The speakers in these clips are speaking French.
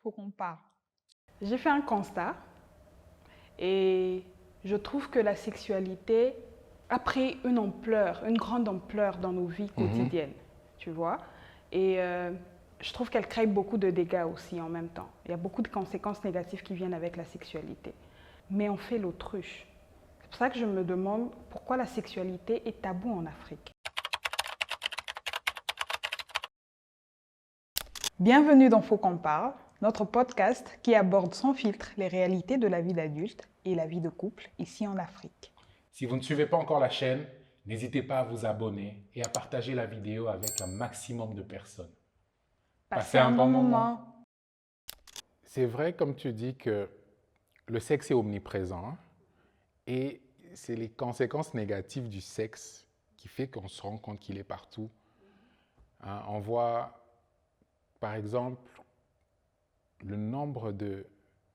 faut qu'on parle. J'ai fait un constat et je trouve que la sexualité a pris une ampleur, une grande ampleur dans nos vies quotidiennes, tu vois. Et je trouve qu'elle crée beaucoup de dégâts aussi en même temps. Il y a beaucoup de conséquences négatives qui viennent avec la sexualité. Mais on fait l'autruche. C'est pour ça que je me demande pourquoi la sexualité est taboue en Afrique. Bienvenue dans Faut qu'on parle, notre podcast qui aborde sans filtre les réalités de la vie d'adulte et la vie de couple ici en Afrique. Si vous ne suivez pas encore la chaîne, n'hésitez pas à vous abonner et à partager la vidéo avec un maximum de personnes. Passez un bon moment. C'est vrai, comme tu dis, que le sexe est omniprésent, hein, et c'est les conséquences négatives du sexe qui fait qu'on se rend compte qu'il est partout. Hein, on voit, par exemple, le nombre de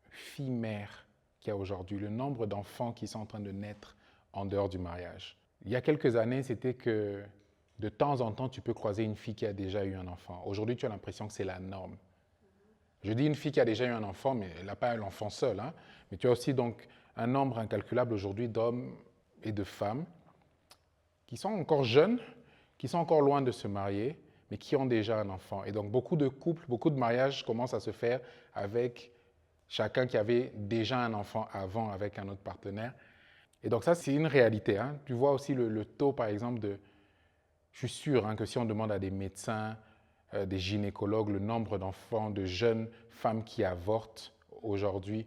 filles mères qu'il y a aujourd'hui, le nombre d'enfants qui sont en train de naître en dehors du mariage. Il y a quelques années, c'était que de temps en temps, tu peux croiser une fille qui a déjà eu un enfant. Aujourd'hui, tu as l'impression que c'est la norme. Je dis une fille qui a déjà eu un enfant, mais elle n'a pas l'enfant seul. Hein. Mais tu as aussi donc un nombre incalculable aujourd'hui d'hommes et de femmes qui sont encore jeunes, qui sont encore loin de se marier, mais qui ont déjà un enfant. Et donc beaucoup de couples, beaucoup de mariages commencent à se faire avec chacun qui avait déjà un enfant avant avec un autre partenaire. Et donc ça, c'est une réalité. Hein. Tu vois aussi le taux, par exemple, de... Je suis sûr hein, que si on demande à des médecins, des gynécologues, le nombre d'enfants, de jeunes femmes qui avortent aujourd'hui,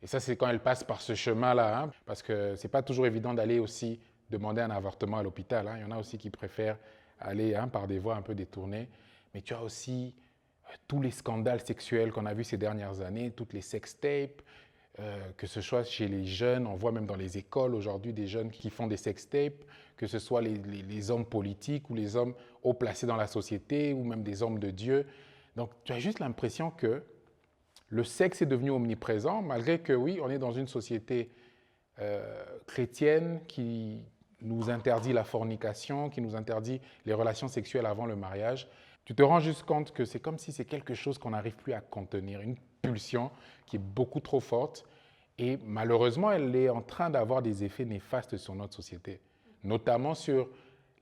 et ça, c'est quand elles passent par ce chemin-là, hein, parce que ce n'est pas toujours évident d'aller aussi demander un avortement à l'hôpital. Hein. Il y en a aussi qui préfèrent aller hein, par des voies un peu détournées. Mais tu as aussi tous les scandales sexuels qu'on a vus ces dernières années, toutes les sextapes, que ce soit chez les jeunes, on voit même dans les écoles aujourd'hui des jeunes qui font des sextapes, que ce soit les hommes politiques ou les hommes haut placés dans la société ou même des hommes de Dieu. Donc tu as juste l'impression que le sexe est devenu omniprésent, malgré que oui, on est dans une société chrétienne qui nous interdit la fornication, qui nous interdit les relations sexuelles avant le mariage. Tu te rends juste compte que c'est comme si c'est quelque chose qu'on n'arrive plus à contenir, une pulsion qui est beaucoup trop forte et malheureusement, elle est en train d'avoir des effets néfastes sur notre société, notamment sur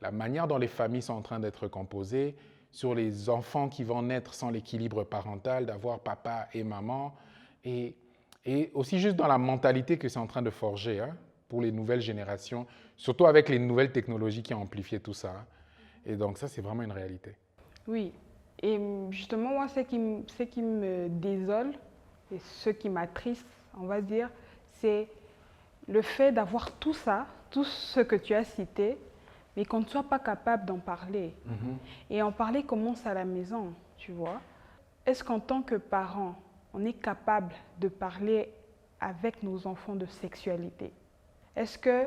la manière dont les familles sont en train d'être composées, sur les enfants qui vont naître sans l'équilibre parental, d'avoir papa et maman, et aussi juste dans la mentalité que c'est en train de forger hein, pour les nouvelles générations, surtout avec les nouvelles technologies qui ont amplifié tout ça. Hein. Et donc ça, c'est vraiment une réalité. Oui, et justement, moi, ce qui me désole et ce qui m'attriste, on va dire, c'est le fait d'avoir tout ça, tout ce que tu as cité, mais qu'on ne soit pas capable d'en parler. Et en parler commence à la maison, tu vois. Est-ce qu'en tant que parents, on est capable de parler avec nos enfants de sexualité? Est-ce que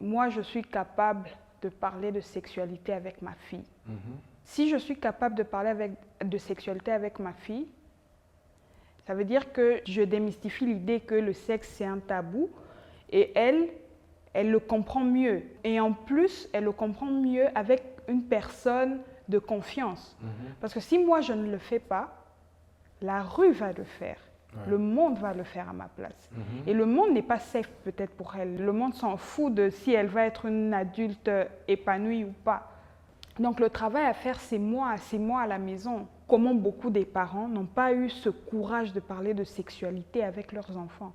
moi, je suis capable de parler de sexualité avec ma fille? Si je suis capable de parler de sexualité avec ma fille, ça veut dire que je démystifie l'idée que le sexe, c'est un tabou et elle le comprend mieux. Et en plus, elle le comprend mieux avec une personne de confiance. Parce que si moi, je ne le fais pas, la rue va le faire. Ouais. Le monde va le faire à ma place. Et le monde n'est pas safe peut-être pour elle. Le monde s'en fout de si elle va être une adulte épanouie ou pas. Donc le travail à faire, c'est moi à la maison. Comment beaucoup des parents n'ont pas eu ce courage de parler de sexualité avec leurs enfants.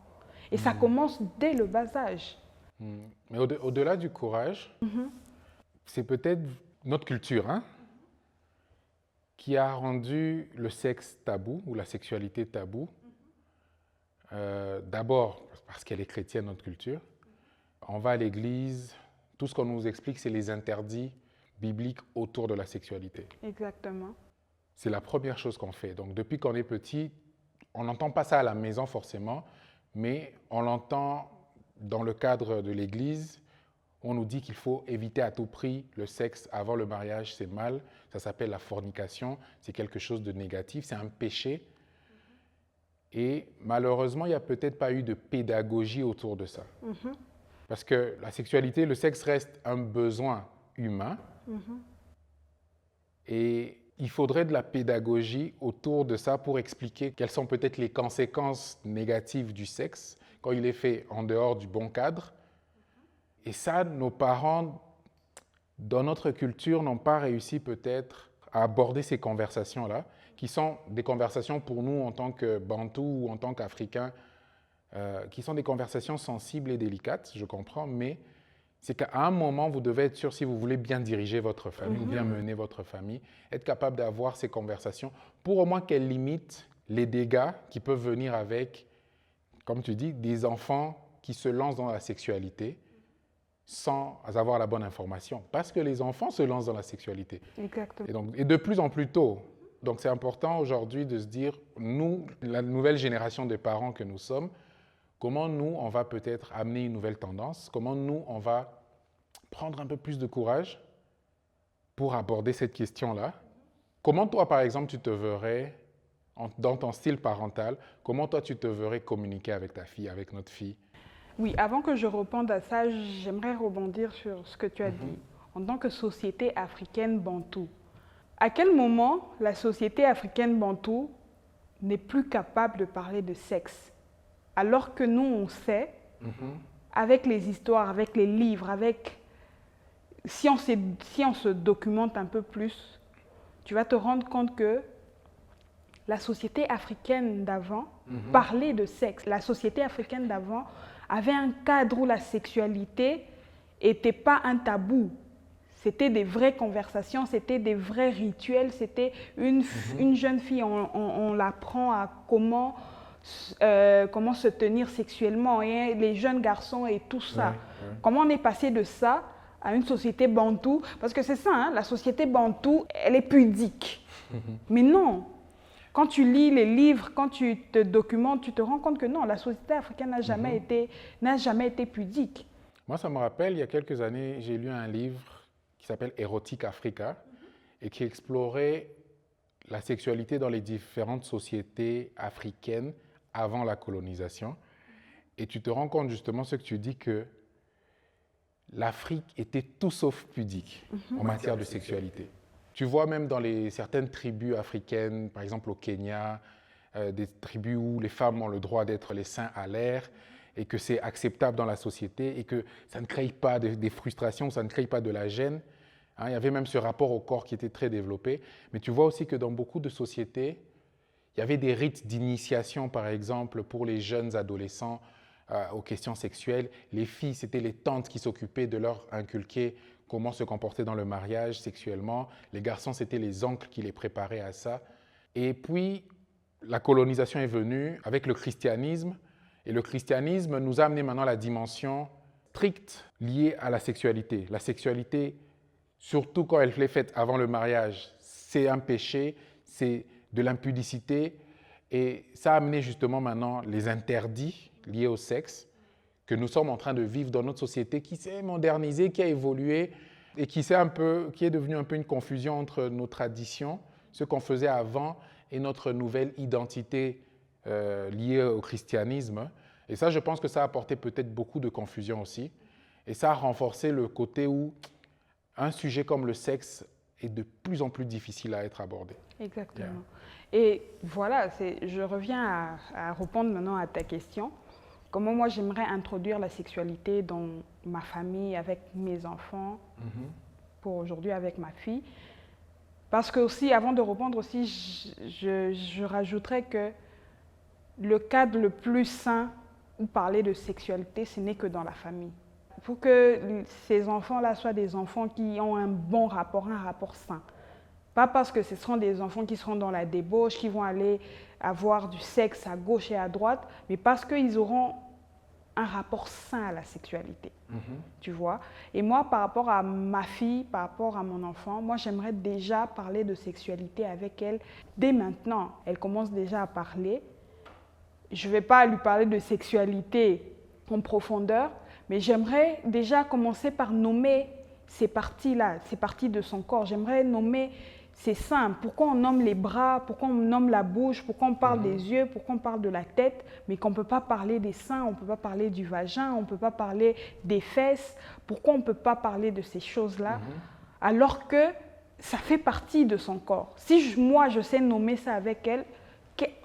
Et ça commence dès le bas âge. Mais au-delà du courage, c'est peut-être notre culture hein, qui a rendu le sexe tabou ou la sexualité tabou. D'abord parce qu'elle est chrétienne, notre culture. On va à l'église, tout ce qu'on nous explique, c'est les interdits biblique autour de la sexualité. Exactement. C'est la première chose qu'on fait. Donc, depuis qu'on est petit, on n'entend pas ça à la maison forcément, mais on l'entend dans le cadre de l'église. On nous dit qu'il faut éviter à tout prix le sexe avant le mariage, c'est mal. Ça s'appelle la fornication, c'est quelque chose de négatif, c'est un péché. Et malheureusement, il n'y a peut-être pas eu de pédagogie autour de ça. Parce que la sexualité, le sexe reste un besoin humain. Et il faudrait de la pédagogie autour de ça pour expliquer quelles sont peut-être les conséquences négatives du sexe quand il est fait en dehors du bon cadre. Et ça, nos parents, dans notre culture, n'ont pas réussi peut-être à aborder ces conversations-là, qui sont des conversations pour nous en tant que Bantous ou en tant qu'Africains, qui sont des conversations sensibles et délicates, je comprends, mais c'est qu'à un moment, vous devez être sûr, si vous voulez bien diriger votre famille ou bien mener votre famille, être capable d'avoir ces conversations pour au moins qu'elles limitent les dégâts qui peuvent venir avec, comme tu dis, des enfants qui se lancent dans la sexualité sans avoir la bonne information. Parce que les enfants se lancent dans la sexualité. Exactement. Et de plus en plus tôt. Donc c'est important aujourd'hui de se dire, nous, la nouvelle génération de parents que nous sommes, comment nous, on va peut-être amener une nouvelle tendance, comment nous, on va prendre un peu plus de courage pour aborder cette question-là. Comment toi, par exemple, tu te verrais, dans ton style parental, comment toi, tu te verrais communiquer avec ta fille, avec notre fille? Oui, avant que je réponde à ça, j'aimerais rebondir sur ce que tu as dit. En tant que société africaine bantoue, à quel moment la société africaine bantoue n'est plus capable de parler de sexe? Alors que nous, on sait, avec les histoires, avec les livres, si on se documente un peu plus, tu vas te rendre compte que la société africaine d'avant parlait de sexe. La société africaine d'avant avait un cadre où la sexualité n'était pas un tabou. C'était des vraies conversations, c'était des vrais rituels, c'était une jeune fille, on l'apprend à comment se tenir sexuellement, et les jeunes garçons et tout ça. Comment on est passé de ça à une société bantoue? Parce que c'est ça, hein, la société bantoue, elle est pudique. Mais non, quand tu lis les livres, quand tu te documentes, tu te rends compte que non, la société africaine n'a jamais été pudique. Moi, ça me rappelle, il y a quelques années, j'ai lu un livre qui s'appelle Érotique Africa et qui explorait la sexualité dans les différentes sociétés africaines avant la colonisation. Et tu te rends compte justement ce que tu dis, que l'Afrique était tout sauf pudique en matière de sexualité. Tu vois même dans certaines tribus africaines, par exemple au Kenya, des tribus où les femmes ont le droit d'être les seins à l'air et que c'est acceptable dans la société et que ça ne crée pas des frustrations, ça ne crée pas de la gêne. Hein, il y avait même ce rapport au corps qui était très développé. Mais tu vois aussi que dans beaucoup de sociétés, il y avait des rites d'initiation, par exemple, pour les jeunes adolescents aux questions sexuelles. Les filles, c'était les tantes qui s'occupaient de leur inculquer comment se comporter dans le mariage sexuellement. Les garçons, c'était les oncles qui les préparaient à ça. Et puis, la colonisation est venue avec le christianisme. Et le christianisme nous a amené maintenant la dimension stricte liée à la sexualité. La sexualité, surtout quand elle est faite avant le mariage, c'est un péché, c'est de l'impudicité. Et ça a amené justement maintenant les interdits liés au sexe que nous sommes en train de vivre dans notre société qui s'est modernisée, qui a évolué et qui est devenue un peu une confusion entre nos traditions, ce qu'on faisait avant, et notre nouvelle identité liée au christianisme. Et ça, je pense que ça a apporté peut-être beaucoup de confusion aussi. Et ça a renforcé le côté où un sujet comme le sexe est de plus en plus difficile à être abordé. Exactement. Et voilà, je reviens à répondre maintenant à ta question. Comment moi j'aimerais introduire la sexualité dans ma famille, avec mes enfants, pour aujourd'hui avec ma fille. Parce que aussi, avant de répondre aussi, je rajouterais que le cadre le plus sain où parler de sexualité, ce n'est que dans la famille. Il faut que ces enfants-là soient des enfants qui ont un bon rapport, un rapport sain. Pas parce que ce seront des enfants qui seront dans la débauche, qui vont aller avoir du sexe à gauche et à droite, mais parce qu'ils auront un rapport sain à la sexualité, tu vois. Et moi, par rapport à ma fille, par rapport à mon enfant, moi, j'aimerais déjà parler de sexualité avec elle dès maintenant. Elle commence déjà à parler. Je ne vais pas lui parler de sexualité en profondeur, mais j'aimerais déjà commencer par nommer ces parties-là, ces parties de son corps. J'aimerais nommer ces seins. Pourquoi on nomme les bras, pourquoi on nomme la bouche, pourquoi on parle des yeux, pourquoi on parle de la tête, mais qu'on ne peut pas parler des seins, on ne peut pas parler du vagin, on ne peut pas parler des fesses. Pourquoi on ne peut pas parler de ces choses-là, alors que ça fait partie de son corps. Si moi, je sais nommer ça avec elle,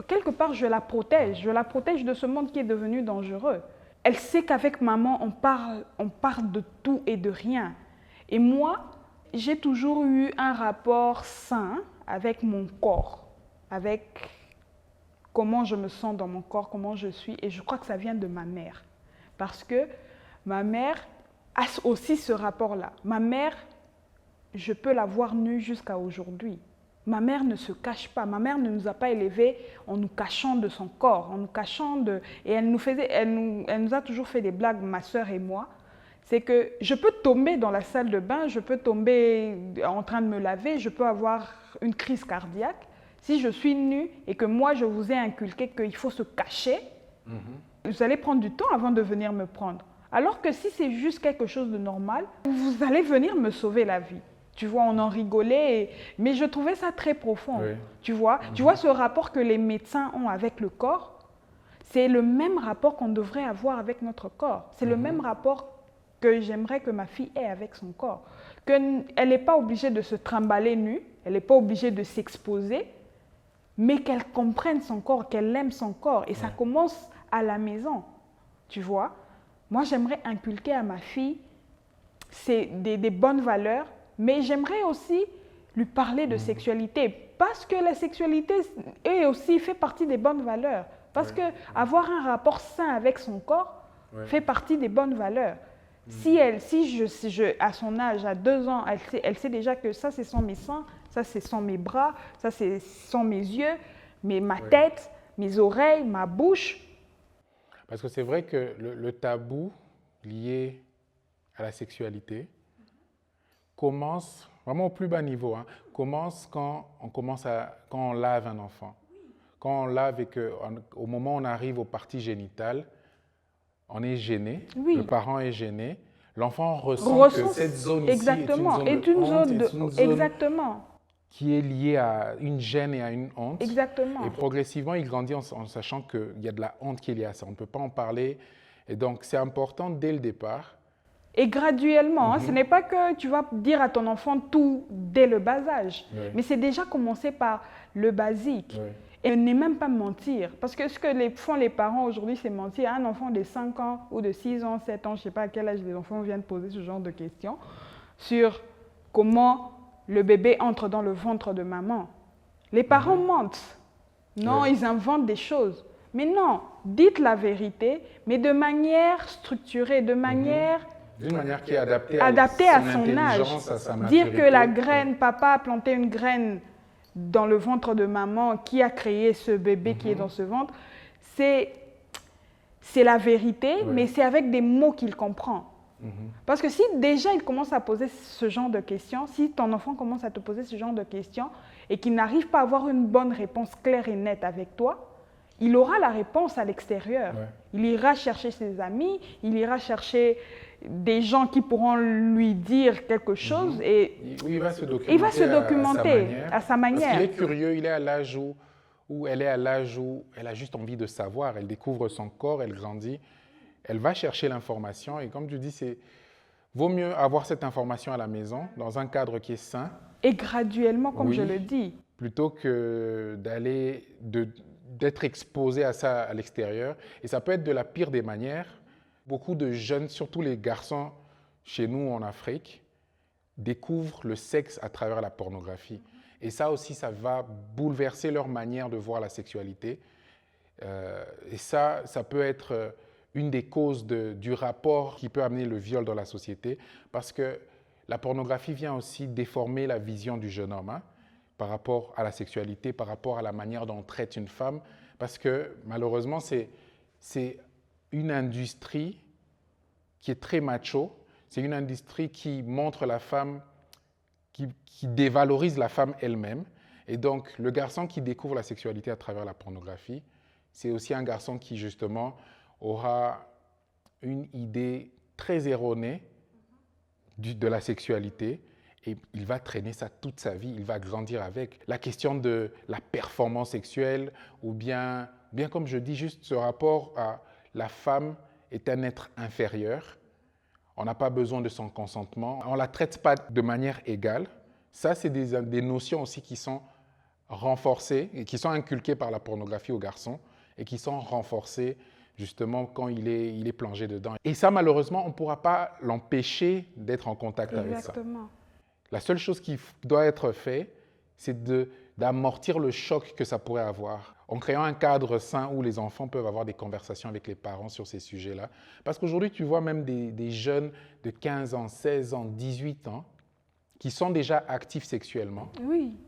quelque part, je la protège. Je la protège de ce monde qui est devenu dangereux. Elle sait qu'avec maman, on parle de tout et de rien. Et moi, j'ai toujours eu un rapport sain avec mon corps, avec comment je me sens dans mon corps, comment je suis. Et je crois que ça vient de ma mère. Parce que ma mère a aussi ce rapport-là. Ma mère, je peux la voir nue jusqu'à aujourd'hui. Ma mère ne se cache pas. Ma mère ne nous a pas élevés en nous cachant de son corps, en nous cachant de... Et elle nous a toujours fait des blagues, ma sœur et moi. C'est que je peux tomber dans la salle de bain, je peux tomber en train de me laver, je peux avoir une crise cardiaque. Si je suis nue et que moi, je vous ai inculqué qu'il faut se cacher, vous allez prendre du temps avant de venir me prendre. Alors que si c'est juste quelque chose de normal, vous allez venir me sauver la vie. Tu vois, on en rigolait, mais je trouvais ça très profond. Oui. Tu vois ce rapport que les médecins ont avec le corps, c'est le même rapport qu'on devrait avoir avec notre corps. C'est le même rapport que j'aimerais que ma fille ait avec son corps. Elle n'est pas obligée de se trimballer nue, elle n'est pas obligée de s'exposer, mais qu'elle comprenne son corps, qu'elle aime son corps. Et ça commence à la maison, tu vois. Moi, j'aimerais inculquer à ma fille des bonnes valeurs, mais j'aimerais aussi lui parler de sexualité, parce que la sexualité aussi fait partie des bonnes valeurs. Parce que avoir un rapport sain avec son corps fait partie des bonnes valeurs. Si à son âge, à 2 ans, elle sait déjà que ça, ce sont mes seins, ça, ce sont mes bras, ça, ce sont mes yeux, ma tête, mes oreilles, ma bouche. Parce que c'est vrai que le tabou lié à la sexualité commence vraiment au plus bas niveau, commence quand on lave un enfant. Quand on lave et qu'au moment où on arrive aux parties génitales, on est gêné, le parent est gêné, l'enfant ressent que cette zone ici est une zone exactement. Qui est liée à une gêne et à une honte. Exactement. Et progressivement, il grandit en sachant qu'il y a de la honte qui est liée à ça. On ne peut pas en parler. Et donc, c'est important dès le départ. Et graduellement, ce n'est pas que tu vas dire à ton enfant tout dès le bas âge, mais c'est déjà commencer par le basique. Et ne même pas mentir. Parce que ce que font les parents aujourd'hui, c'est mentir. Un enfant de 5 ans ou de 6 ans, 7 ans, je ne sais pas à quel âge les enfants viennent poser ce genre de questions, sur comment le bébé entre dans le ventre de maman. Les parents mentent. Non, ils inventent des choses. Mais non, dites la vérité, mais de manière structurée, de manière... D'une manière qui est adaptée à son âge. À sa maturité. Dire que la graine, papa a planté une graine dans le ventre de maman, qui a créé ce bébé qui est dans ce ventre, c'est la vérité, mais c'est avec des mots qu'il comprend. Parce que si déjà il commence à poser ce genre de questions, si ton enfant commence à te poser ce genre de questions et qu'il n'arrive pas à avoir une bonne réponse claire et nette avec toi, il aura la réponse à l'extérieur. Il ira chercher ses amis, il ira chercher des gens qui pourront lui dire quelque chose et il va se documenter, à sa manière. Parce qu'il est curieux, il est à l'âge où elle a juste envie de savoir, elle découvre son corps, elle grandit, elle va chercher l'information et comme tu dis, vaut mieux avoir cette information à la maison, dans un cadre qui est sain. Et graduellement, comme je le dis. Plutôt que d'être exposé à ça à l'extérieur. Et ça peut être de la pire des manières. Beaucoup de jeunes, surtout les garçons chez nous en Afrique, découvrent le sexe à travers la pornographie. Et ça aussi, ça va bouleverser leur manière de voir la sexualité. Et ça peut être une des causes du rapport qui peut amener le viol dans la société. Parce que la pornographie vient aussi déformer la vision du jeune homme, par rapport à la sexualité, par rapport à la manière dont on traite une femme. Parce que malheureusement, c'est une industrie qui est très macho. C'est une industrie qui montre la femme, qui dévalorise la femme elle-même. Et donc, le garçon qui découvre la sexualité à travers la pornographie, c'est aussi un garçon qui, justement, aura une idée très erronée de la sexualité. Et il va traîner ça toute sa vie, il va grandir avec. La question de la performance sexuelle, ou bien comme je dis, juste ce rapport à la femme est un être inférieur. On n'a pas besoin de son consentement. On ne la traite pas de manière égale. Ça, c'est des notions aussi qui sont renforcées et qui sont inculquées par la pornographie aux garçons et qui sont renforcées justement quand il est plongé dedans. Et ça, malheureusement, on ne pourra pas l'empêcher d'être en contact avec ça. Exactement. La seule chose qui doit être faite, c'est d'amortir le choc que ça pourrait avoir en créant un cadre sain où les enfants peuvent avoir des conversations avec les parents sur ces sujets-là. Parce qu'aujourd'hui, tu vois même des jeunes de 15 ans, 16 ans, 18 ans qui sont déjà actifs sexuellement, Oui,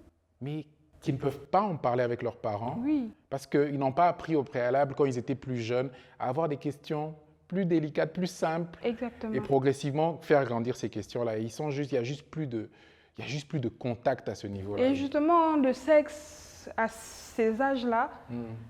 mais qui ne peuvent pas en parler avec leurs parents oui, parce qu'ils n'ont pas appris au préalable, quand ils étaient plus jeunes, à avoir des questions plus délicates, plus simples et exactement. progressivement faire grandir ces questions-là. Et il y a juste plus de contact à ce niveau-là. Et justement, le sexe à ces âges-là,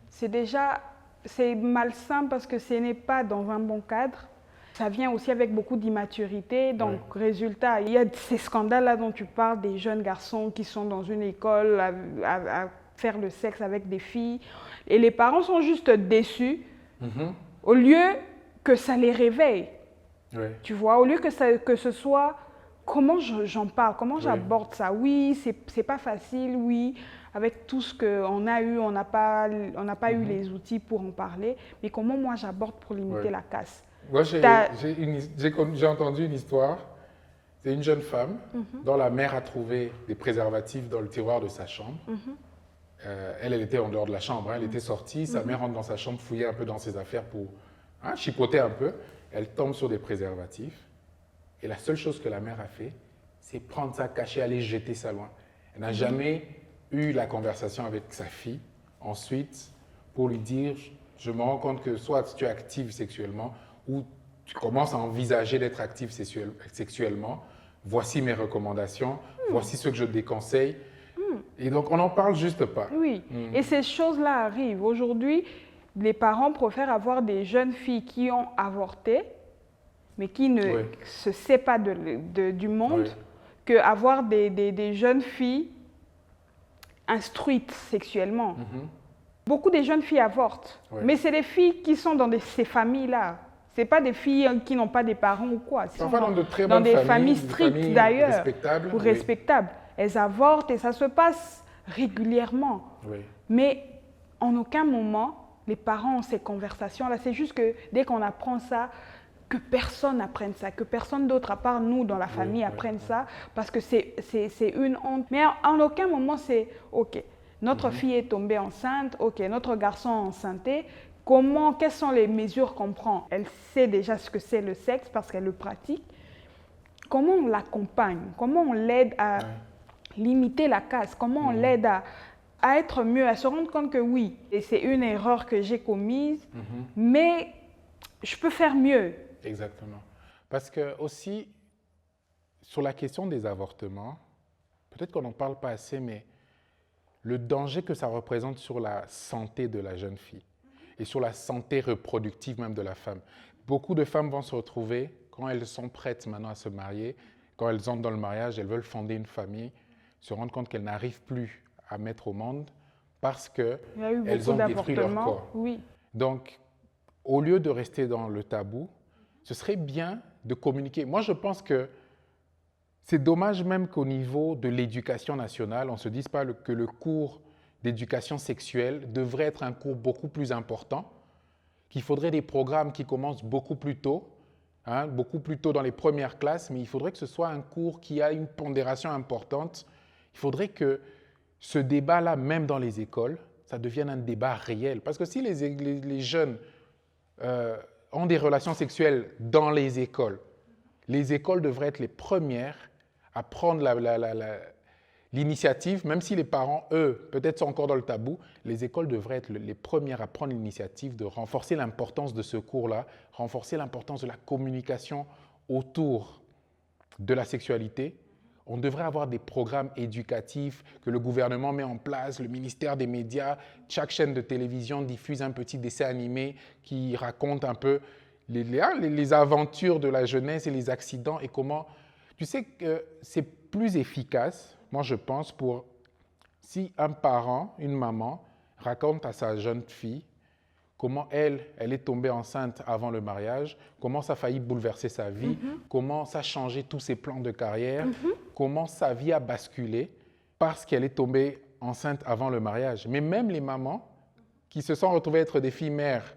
c'est malsain parce que ce n'est pas dans un bon cadre. Ça vient aussi avec beaucoup d'immaturité. Donc, résultat, il y a ces scandales-là dont tu parles, des jeunes garçons qui sont dans une école à faire le sexe avec des filles. Et les parents sont juste déçus au lieu que ça les réveille. Tu vois, au lieu que ce soit comment j'en parle, comment j'aborde ça. Oui, c'est pas facile, oui. Avec tout ce qu'on a eu, on n'a pas eu les outils pour en parler. Mais comment moi j'aborde pour limiter la casse? Moi, j'ai entendu une histoire. C'est une jeune femme dont la mère a trouvé des préservatifs dans le tiroir de sa chambre. Elle était en dehors de la chambre, elle était sortie. Sa mère rentre dans sa chambre, fouiller un peu dans ses affaires pour chipoter un peu. Elle tombe sur des préservatifs. Et la seule chose que la mère a fait, c'est prendre ça, cacher, aller jeter ça loin. Elle n'a jamais eu la conversation avec sa fille ensuite pour lui dire, je me rends compte que soit tu es active sexuellement ou tu commences à envisager d'être active sexuellement. Voici mes recommandations, voici ce que je te déconseille. Et donc, on n'en parle juste pas. Oui, et ces choses-là arrivent. Aujourd'hui, les parents préfèrent avoir des jeunes filles qui ont avorté, mais qui ne se sait pas du monde, qu'avoir des jeunes filles instruites sexuellement. Beaucoup de jeunes filles avortent, mais c'est des filles qui sont dans ces familles-là. Ce pas des filles qui n'ont pas des parents ou quoi. Elles sont dans des familles strictes d'ailleurs, ou respectables. Elles avortent et ça se passe régulièrement. Mais en aucun moment, les parents ont ces conversations-là. C'est juste que dès qu'on apprend ça, que personne n'apprenne ça, que personne d'autre à part nous dans la famille apprenne ça, parce que c'est une honte. Mais en aucun moment c'est « ok, notre fille est tombée enceinte, ok, notre garçon est enceinté, quelles sont les mesures qu'on prend? Elle sait déjà ce que c'est le sexe parce qu'elle le pratique. Comment on l'accompagne? Comment on l'aide à limiter la casse? Comment on l'aide à être mieux, à se rendre compte que oui, c'est une erreur que j'ai commise, mais je peux faire mieux. Exactement. Parce que aussi, sur la question des avortements, peut-être qu'on n'en parle pas assez, mais le danger que ça représente sur la santé de la jeune fille et sur la santé reproductive même de la femme. Beaucoup de femmes vont se retrouver, quand elles sont prêtes maintenant à se marier, quand elles entrent dans le mariage, elles veulent fonder une famille, se rendre compte qu'elles n'arrivent plus à mettre au monde parce qu'elles ont détruit leur corps. Donc, au lieu de rester dans le tabou, ce serait bien de communiquer. Moi, je pense que c'est dommage même qu'au niveau de l'éducation nationale, on ne se dise pas que le cours d'éducation sexuelle devrait être un cours beaucoup plus important, qu'il faudrait des programmes qui commencent beaucoup plus tôt dans les premières classes, mais il faudrait que ce soit un cours qui a une pondération importante. Il faudrait que ce débat-là, même dans les écoles, ça devienne un débat réel. Parce que si les jeunes ont des relations sexuelles dans les écoles devraient être les premières à prendre l'initiative, même si les parents, eux, peut-être sont encore dans le tabou, les écoles devraient être les premières à prendre l'initiative de renforcer l'importance de ce cours-là, renforcer l'importance de la communication autour de la sexualité. On devrait avoir des programmes éducatifs que le gouvernement met en place, le ministère des médias, chaque chaîne de télévision diffuse un petit dessin animé qui raconte un peu les aventures de la jeunesse et les accidents et comment... Tu sais que c'est plus efficace, moi je pense, si un parent, une maman, raconte à sa jeune fille comment elle est tombée enceinte avant le mariage, comment ça a failli bouleverser sa vie, comment ça a changé tous ses plans de carrière, comment sa vie a basculé parce qu'elle est tombée enceinte avant le mariage. Mais même les mamans qui se sont retrouvées être des filles mères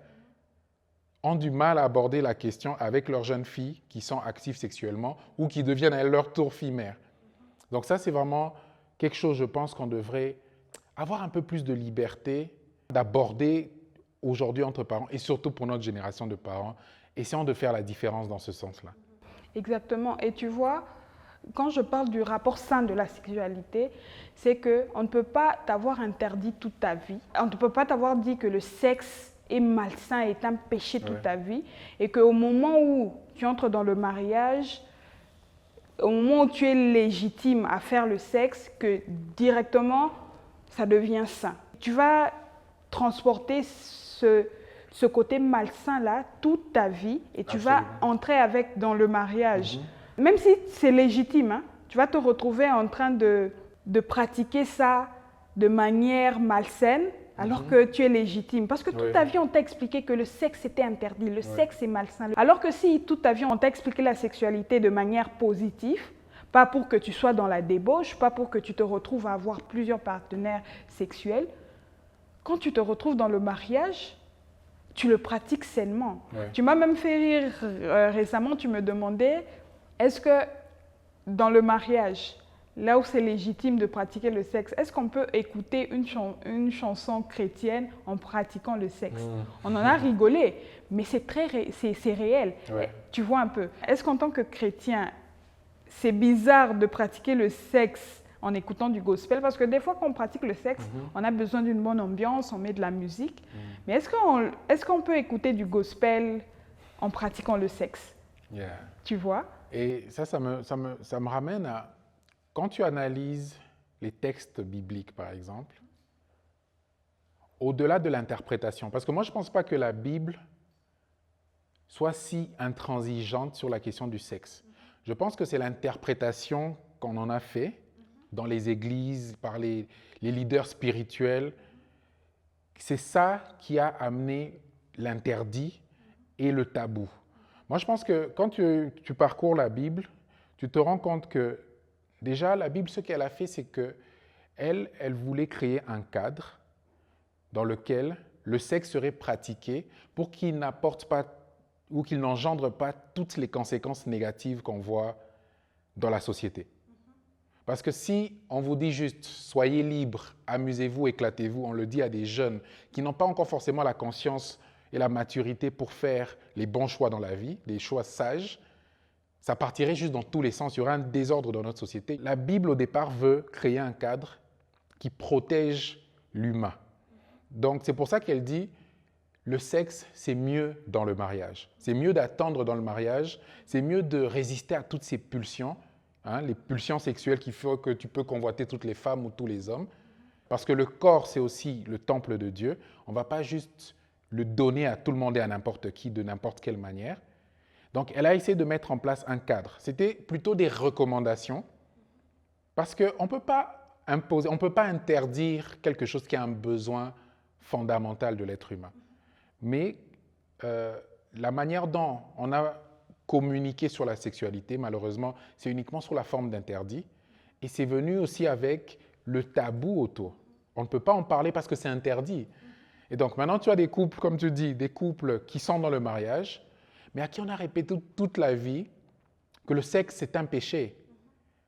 ont du mal à aborder la question avec leurs jeunes filles qui sont actives sexuellement ou qui deviennent à leur tour filles mères. Donc ça, c'est vraiment quelque chose, je pense, qu'on devrait avoir un peu plus de liberté d'aborder aujourd'hui entre parents et surtout pour notre génération de parents. Essayons de faire la différence dans ce sens-là. Exactement. Et tu vois, quand je parle du rapport sain de la sexualité, c'est qu'on ne peut pas t'avoir interdit toute ta vie. On ne peut pas t'avoir dit que le sexe est malsain, est un péché toute ta vie. Et qu'au moment où tu entres dans le mariage, au moment où tu es légitime à faire le sexe, que directement, ça devient sain. Tu vas transporter ce côté malsain-là toute ta vie et tu vas entrer avec dans le mariage. Même si c'est légitime, hein, tu vas te retrouver en train de pratiquer ça de manière malsaine alors que tu es légitime. Parce que toute ta vie, on t'a expliqué que le sexe était interdit, le sexe est malsain. Alors que si toute ta vie, on t'a expliqué la sexualité de manière positive, pas pour que tu sois dans la débauche, pas pour que tu te retrouves à avoir plusieurs partenaires sexuels, quand tu te retrouves dans le mariage, tu le pratiques sainement. Tu m'as même fait rire récemment, tu me demandais, est-ce que dans le mariage, là où c'est légitime de pratiquer le sexe, est-ce qu'on peut écouter une chanson chrétienne en pratiquant le sexe? On en a rigolé, mais c'est réel. Tu vois un peu. Est-ce qu'en tant que chrétien, c'est bizarre de pratiquer le sexe en écoutant du gospel? Parce que des fois, quand on pratique le sexe, on a besoin d'une bonne ambiance, on met de la musique. Mais est-ce qu'on peut écouter du gospel en pratiquant le sexe? Tu vois? Et ça me ramène à, quand tu analyses les textes bibliques, par exemple, au-delà de l'interprétation, parce que moi, je ne pense pas que la Bible soit si intransigeante sur la question du sexe. Je pense que c'est l'interprétation qu'on en a fait dans les églises, par les leaders spirituels. C'est ça qui a amené l'interdit et le tabou. Moi, je pense que quand tu parcours la Bible, tu te rends compte que déjà, la Bible, ce qu'elle a fait, c'est qu'elle voulait créer un cadre dans lequel le sexe serait pratiqué pour qu'il n'apporte pas ou qu'il n'engendre pas toutes les conséquences négatives qu'on voit dans la société. Parce que si on vous dit juste « soyez libres, amusez-vous, éclatez-vous », on le dit à des jeunes qui n'ont pas encore forcément la conscience et la maturité pour faire les bons choix dans la vie, des choix sages, ça partirait juste dans tous les sens. Il y aurait un désordre dans notre société. La Bible, au départ, veut créer un cadre qui protège l'humain. Donc, c'est pour ça qu'elle dit le sexe, c'est mieux dans le mariage. C'est mieux d'attendre dans le mariage. C'est mieux de résister à toutes ces pulsions, les pulsions sexuelles qui font que tu peux convoiter toutes les femmes ou tous les hommes. Parce que le corps, c'est aussi le temple de Dieu. On ne va pas juste le donner à tout le monde et à n'importe qui de n'importe quelle manière. Donc, elle a essayé de mettre en place un cadre. C'était plutôt des recommandations parce qu'on ne peut pas imposer, on ne peut pas interdire quelque chose qui a un besoin fondamental de l'être humain. Mais la manière dont on a communiqué sur la sexualité, malheureusement, c'est uniquement sous la forme d'interdit. Et c'est venu aussi avec le tabou autour. On ne peut pas en parler parce que c'est interdit. Et donc maintenant, tu as des couples, comme tu dis, des couples qui sont dans le mariage, mais à qui on a répété toute la vie que le sexe, c'est un péché.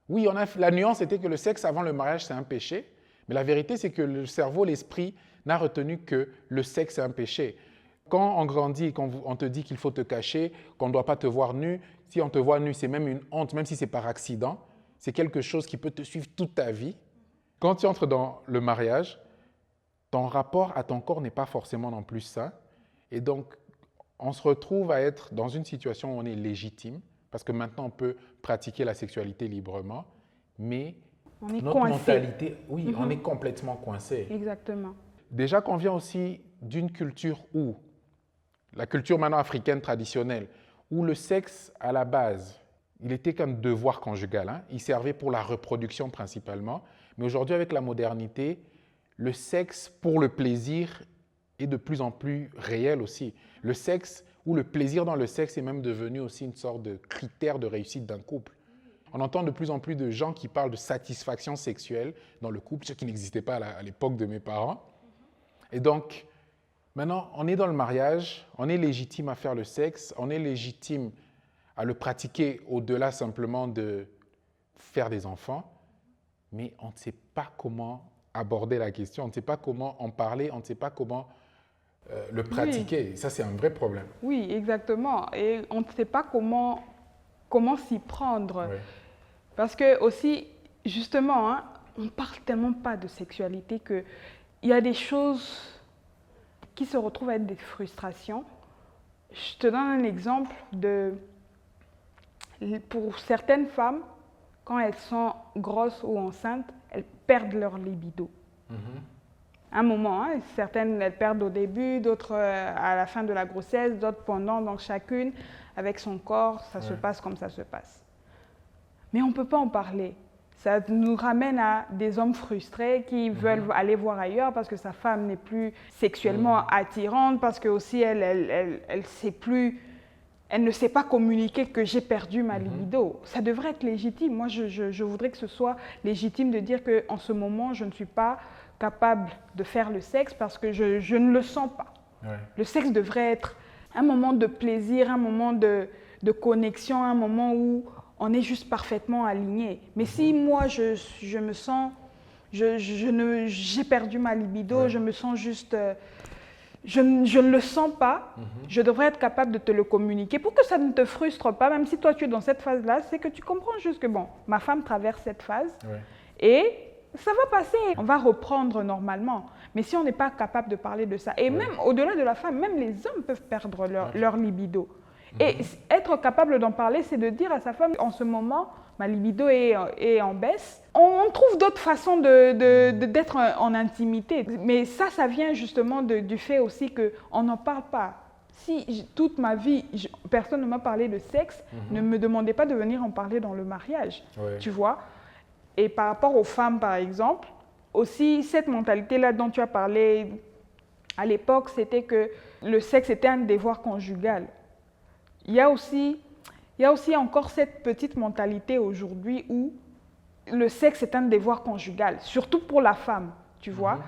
Oui, la nuance était que le sexe avant le mariage, c'est un péché, mais la vérité, c'est que le cerveau, l'esprit, n'a retenu que le sexe, c'est un péché. Quand on grandit et qu'on te dit qu'il faut te cacher, qu'on ne doit pas te voir nu, si on te voit nu, c'est même une honte, même si c'est par accident, c'est quelque chose qui peut te suivre toute ta vie. Quand tu entres dans le mariage, ton rapport à ton corps n'est pas forcément non plus sain. Et donc, on se retrouve à être dans une situation où on est légitime, parce que maintenant, on peut pratiquer la sexualité librement, mais notre mentalité, on est complètement coincé. Exactement. Déjà qu'on vient aussi d'une culture où, la culture maintenant africaine traditionnelle, où le sexe, à la base, il était qu'un devoir conjugal. Il servait pour la reproduction principalement. Mais aujourd'hui, avec la modernité, le sexe pour le plaisir est de plus en plus réel aussi. Le sexe ou le plaisir dans le sexe est même devenu aussi une sorte de critère de réussite d'un couple. on entend de plus en plus de gens qui parlent de satisfaction sexuelle dans le couple, ce qui n'existait pas à l'époque de mes parents. Et donc, maintenant, on est dans le mariage, on est légitime à faire le sexe, on est légitime à le pratiquer au-delà simplement de faire des enfants, mais on ne sait pas comment aborder la question, on ne sait pas comment en parler, on ne sait pas comment le pratiquer. Oui. Ça, c'est un vrai problème. Oui, exactement. Et on ne sait pas comment s'y prendre. Ouais. Parce que aussi, justement, hein, on ne parle tellement pas de sexualité qu'il y a des choses qui se retrouvent à être des frustrations. Je te donne un exemple pour certaines femmes, quand elles sont grosses ou enceintes, elles perdent leur libido. Un moment, hein, certaines elles perdent au début, d'autres à la fin de la grossesse, d'autres pendant, donc chacune avec son corps, ça se passe comme ça se passe. Mais on ne peut pas en parler. Ça nous ramène à des hommes frustrés qui veulent aller voir ailleurs parce que sa femme n'est plus sexuellement attirante, parce que aussi elle sait plus, elle ne sait pas communiquer que j'ai perdu ma libido. Ça devrait être légitime. Moi, je voudrais que ce soit légitime de dire qu'en ce moment, je ne suis pas capable de faire le sexe parce que je ne le sens pas. Ouais. Le sexe devrait être un moment de plaisir, un moment de connexion, un moment où on est juste parfaitement aligné. Mais si moi, je me sens, j'ai perdu ma libido, je me sens juste, je ne le sens pas, je devrais être capable de te le communiquer pour que ça ne te frustre pas, même si toi tu es dans cette phase-là, c'est que tu comprends juste que bon, ma femme traverse cette phase et ça va passer, on va reprendre normalement. Mais si on n'est pas capable de parler de ça, et même au-delà de la femme, même les hommes peuvent perdre leur libido. Et être capable d'en parler, c'est de dire à sa femme, en ce moment, ma libido est en baisse. On trouve d'autres façons d'être en intimité. Mais ça vient justement du fait aussi qu'on n'en parle pas. Si toute ma vie, personne ne m'a parlé de sexe, ne me demandez pas de venir en parler dans le mariage, tu vois. Et par rapport aux femmes, par exemple, aussi cette mentalité-là dont tu as parlé à l'époque, c'était que le sexe était un devoir conjugal. Il y a aussi encore cette petite mentalité aujourd'hui où le sexe est un devoir conjugal, surtout pour la femme, tu vois.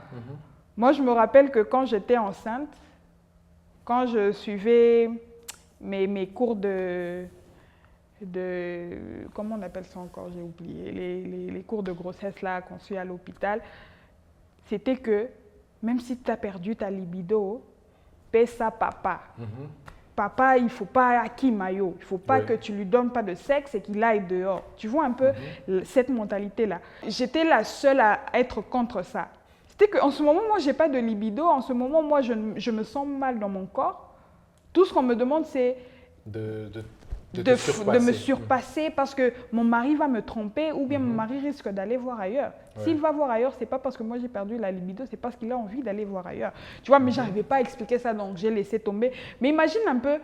Moi, je me rappelle que quand j'étais enceinte, quand je suivais mes cours comment on appelle ça encore, j'ai oublié, les cours de grossesse là qu'on suit à l'hôpital, c'était que même si tu as perdu ta libido, paie ça papa. Papa, il ne faut pas acquis maillot, il ne faut pas que tu lui donnes pas de sexe et qu'il aille dehors. Tu vois un peu cette mentalité-là. J'étais la seule à être contre ça. C'était qu'en ce moment, moi, je n'ai pas de libido. En ce moment, moi, je me sens mal dans mon corps. Tout ce qu'on me demande, c'est de me surpasser parce que mon mari va me tromper ou bien mon mari risque d'aller voir ailleurs. S'il va voir ailleurs, ce n'est pas parce que moi j'ai perdu la libido, c'est parce qu'il a envie d'aller voir ailleurs. Tu vois, mais je n'arrivais pas à expliquer ça, donc j'ai laissé tomber. Mais imagine un peu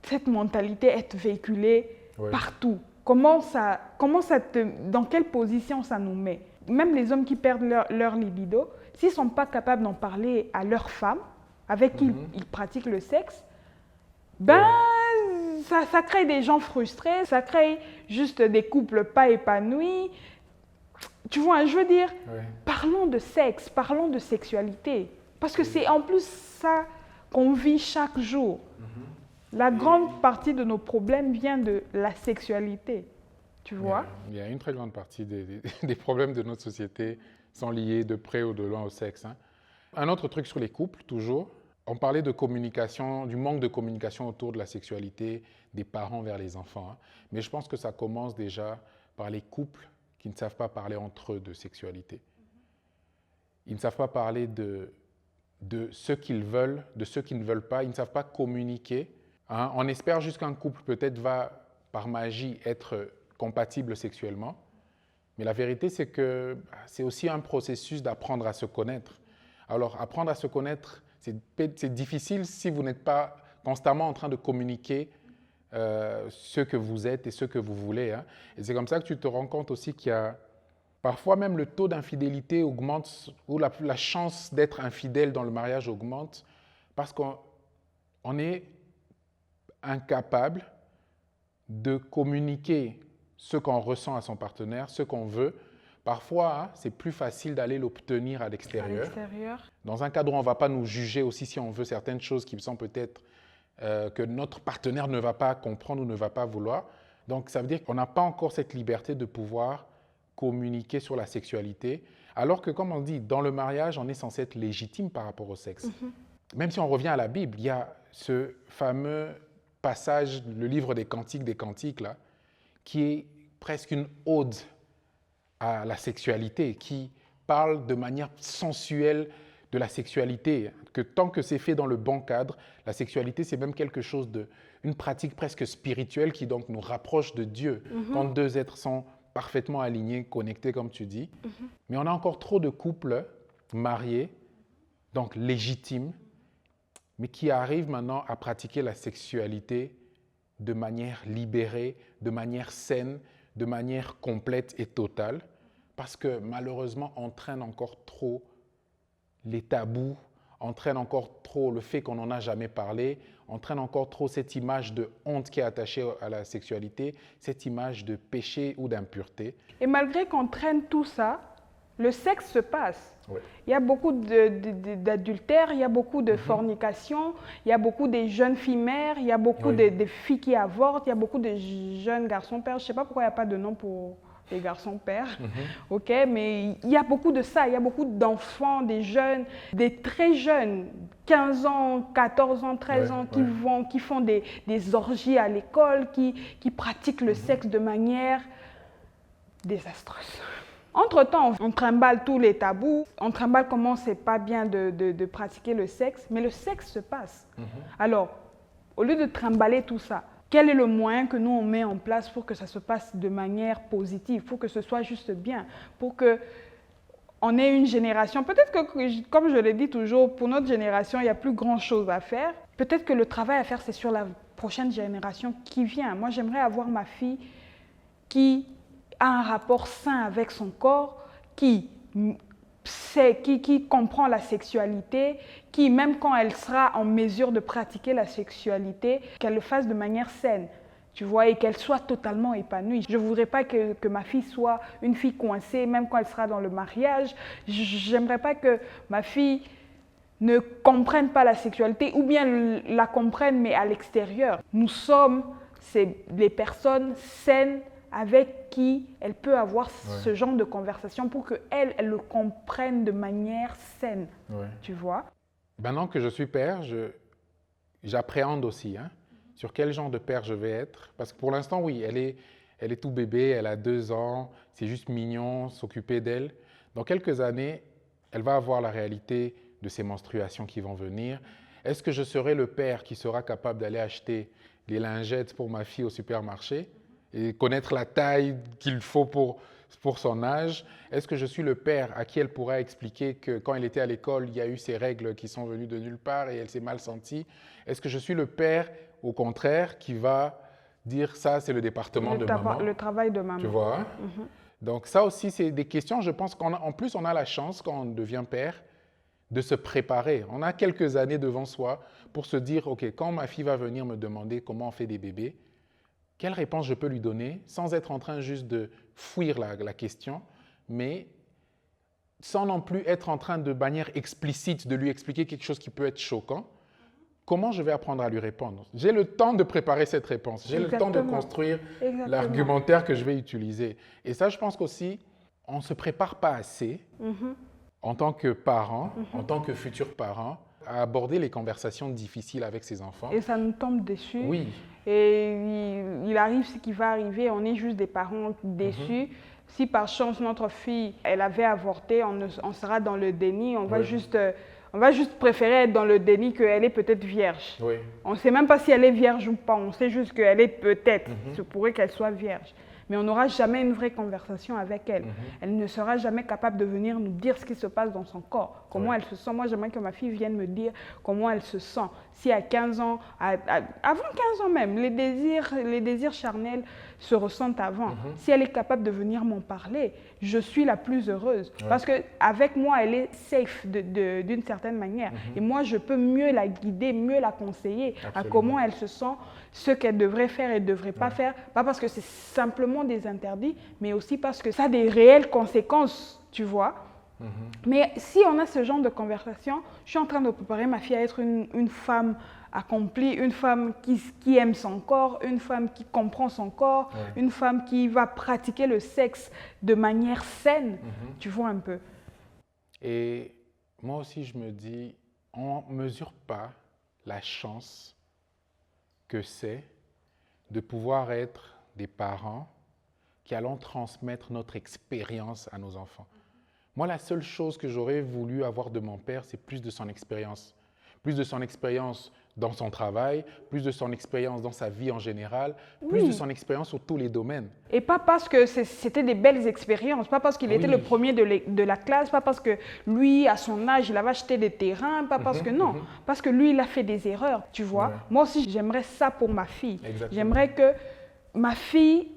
cette mentalité être véhiculée partout. Dans quelle position ça nous met? Même les hommes qui perdent leur libido, s'ils ne sont pas capables d'en parler à leur femme, avec qui ils pratiquent le sexe, ça crée des gens frustrés, ça crée juste des couples pas épanouis. Tu vois, je veux dire, parlons de sexe, parlons de sexualité. Parce que c'est en plus ça qu'on vit chaque jour. La grande partie de nos problèmes vient de la sexualité, tu vois. Il y a une très grande partie des problèmes de notre société sont liés de près ou de loin au sexe. Un autre truc sur les couples, toujours. On parlait de communication, du manque de communication autour de la sexualité des parents vers les enfants. Mais je pense que ça commence déjà par les couples qui ne savent pas parler entre eux de sexualité. Ils ne savent pas parler de ce qu'ils veulent, de ce qu'ils ne veulent pas. Ils ne savent pas communiquer. On espère juste qu'un couple peut-être va, par magie, être compatible sexuellement. Mais la vérité, c'est que c'est aussi un processus d'apprendre à se connaître. Alors, apprendre à se connaître, c'est difficile si vous n'êtes pas constamment en train de communiquer ce que vous êtes et ce que vous voulez. Et c'est comme ça que tu te rends compte aussi qu'il y a parfois même le taux d'infidélité augmente ou la chance d'être infidèle dans le mariage augmente parce qu'on est incapable de communiquer ce qu'on ressent à son partenaire, ce qu'on veut. Parfois, hein, c'est plus facile d'aller l'obtenir à l'extérieur. Dans un cadre où on ne va pas nous juger aussi si on veut certaines choses qui sont peut-être que notre partenaire ne va pas comprendre ou ne va pas vouloir. Donc, ça veut dire qu'on n'a pas encore cette liberté de pouvoir communiquer sur la sexualité. Alors que, comme on dit, dans le mariage, on est censé être légitime par rapport au sexe. Même si on revient à la Bible, il y a ce fameux passage, le livre des Cantiques, là, qui est presque une ode à la sexualité, qui parle de manière sensuelle de la sexualité, que tant que c'est fait dans le bon cadre, la sexualité, c'est même quelque chose une pratique presque spirituelle qui donc nous rapproche de Dieu, quand deux êtres sont parfaitement alignés, connectés, comme tu dis. Mais on a encore trop de couples mariés, donc légitimes, mais qui arrivent maintenant à pratiquer la sexualité de manière libérée, de manière saine, de manière complète et totale, parce que malheureusement, on traîne encore trop les tabous, on traîne encore trop le fait qu'on n'en a jamais parlé, on traîne encore trop cette image de honte qui est attachée à la sexualité, cette image de péché ou d'impureté. Et malgré qu'on traîne tout ça, le sexe se passe. Oui. Il y a beaucoup d'adultère, il y a beaucoup de fornication, il y a beaucoup de jeunes filles mères, il y a beaucoup de filles qui avortent, il y a beaucoup de jeunes garçons pères. Je ne sais pas pourquoi il n'y a pas de nom pour les garçons pères, ok, mais il y a beaucoup de ça, il y a beaucoup d'enfants, des jeunes, des très jeunes, 15 ans, 14 ans, 13 ans, qui font des orgies à l'école, qui pratiquent le sexe de manière désastreuse. Entre-temps, on trimballe tous les tabous, on trimballe comment c'est pas bien de pratiquer le sexe, mais le sexe se passe. Alors, au lieu de trimballer tout ça, quel est le moyen que nous on met en place pour que ça se passe de manière positive, pour que ce soit juste bien, pour qu'on ait une génération. Peut-être que, comme je l'ai dit toujours, pour notre génération, il n'y a plus grand-chose à faire. Peut-être que le travail à faire, c'est sur la prochaine génération qui vient. Moi, j'aimerais avoir ma fille qui a un rapport sain avec son corps, qui comprend la sexualité, qui, même quand elle sera en mesure de pratiquer la sexualité, qu'elle le fasse de manière saine, tu vois, et qu'elle soit totalement épanouie. Je ne voudrais pas que ma fille soit une fille coincée, même quand elle sera dans le mariage. J'aimerais pas que ma fille ne comprenne pas la sexualité, ou bien la comprenne, mais à l'extérieur. Nous sommes des personnes saines, avec qui elle peut avoir ce genre de conversation pour qu'elle le comprenne de manière saine, tu vois. Maintenant que je suis père, j'appréhende aussi sur quel genre de père je vais être. Parce que pour l'instant, oui, elle est tout bébé, elle a 2 ans, c'est juste mignon, s'occuper d'elle. Dans quelques années, elle va avoir la réalité de ses menstruations qui vont venir. Est-ce que je serai le père qui sera capable d'aller acheter les lingettes pour ma fille au supermarché et connaître la taille qu'il faut pour son âge? Est-ce que je suis le père à qui elle pourra expliquer que quand elle était à l'école, il y a eu ces règles qui sont venues de nulle part et elle s'est mal sentie? Est-ce que je suis le père, au contraire, qui va dire ça, c'est le département de maman? Le travail de maman. Tu vois? Donc ça aussi, c'est des questions, je pense qu'en plus, on a la chance, quand on devient père, de se préparer. On a quelques années devant soi pour se dire, OK, quand ma fille va venir me demander comment on fait des bébés, quelle réponse je peux lui donner sans être en train juste de fuir la question, mais sans non plus être en train de manière explicite de lui expliquer quelque chose qui peut être choquant. Comment je vais apprendre à lui répondre? J'ai le temps de préparer cette réponse. J'ai le temps de construire l'argumentaire que je vais utiliser. Et ça, je pense qu'aussi, on ne se prépare pas assez en tant que parent, en tant que futur parent, à aborder les conversations difficiles avec ses enfants. Et ça nous tombe dessus. Oui. Et il arrive ce qui va arriver, on est juste des parents déçus. Si par chance notre fille, elle avait avorté, on sera dans le déni, on va juste préférer être dans le déni qu'elle est peut-être vierge. Oui. On ne sait même pas si elle est vierge ou pas, on sait juste qu'elle est peut-être, il se pourrait qu'elle soit vierge. Mais on n'aura jamais une vraie conversation avec elle. Elle ne sera jamais capable de venir nous dire ce qui se passe dans son corps, comment elle se sent. Moi, j'aimerais que ma fille vienne me dire comment elle se sent. Si à 15 ans, avant 15 ans même, les désirs charnels se ressentent avant. Si elle est capable de venir m'en parler, je suis la plus heureuse. Parce qu'avec moi, elle est safe d'une certaine manière. Et moi, je peux mieux la guider, mieux la conseiller à comment elle se sent, ce qu'elle devrait faire et ne devrait pas faire. Pas parce que c'est simplement vraiment des interdits, mais aussi parce que ça a des réelles conséquences, tu vois. Mais si on a ce genre de conversation, je suis en train de préparer ma fille à être une femme accomplie, une femme qui aime son corps, une femme qui comprend son corps, une femme qui va pratiquer le sexe de manière saine, tu vois un peu. Et moi aussi, je me dis, on ne mesure pas la chance que c'est de pouvoir être des parents qui allons transmettre notre expérience à nos enfants. Moi, la seule chose que j'aurais voulu avoir de mon père, c'est plus de son expérience. Plus de son expérience dans son travail, plus de son expérience dans sa vie en général, plus de son expérience sur tous les domaines. Et pas parce que c'était des belles expériences, pas parce qu'il était le premier de la classe, pas parce que lui, à son âge, il avait acheté des terrains, pas parce que non, parce que lui, il a fait des erreurs, tu vois. Moi aussi, j'aimerais ça pour ma fille. J'aimerais que ma fille,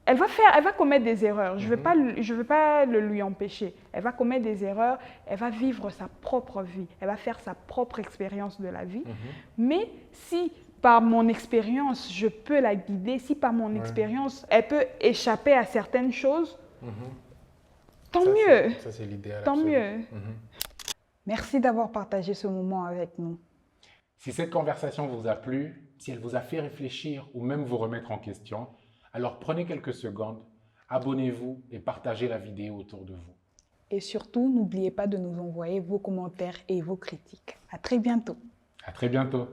elle va commettre des erreurs. Je ne vais pas le lui empêcher. Elle va commettre des erreurs, elle va vivre sa propre vie, elle va faire sa propre expérience de la vie. Mais si par mon expérience, je peux la guider, si par mon expérience, elle peut échapper à certaines choses, tant mieux. Ça, c'est l'idéal. Tant mieux. Merci d'avoir partagé ce moment avec nous. Si cette conversation vous a plu, si elle vous a fait réfléchir ou même vous remettre en question, alors prenez quelques secondes, abonnez-vous et partagez la vidéo autour de vous. Et surtout, n'oubliez pas de nous envoyer vos commentaires et vos critiques. À très bientôt. À très bientôt.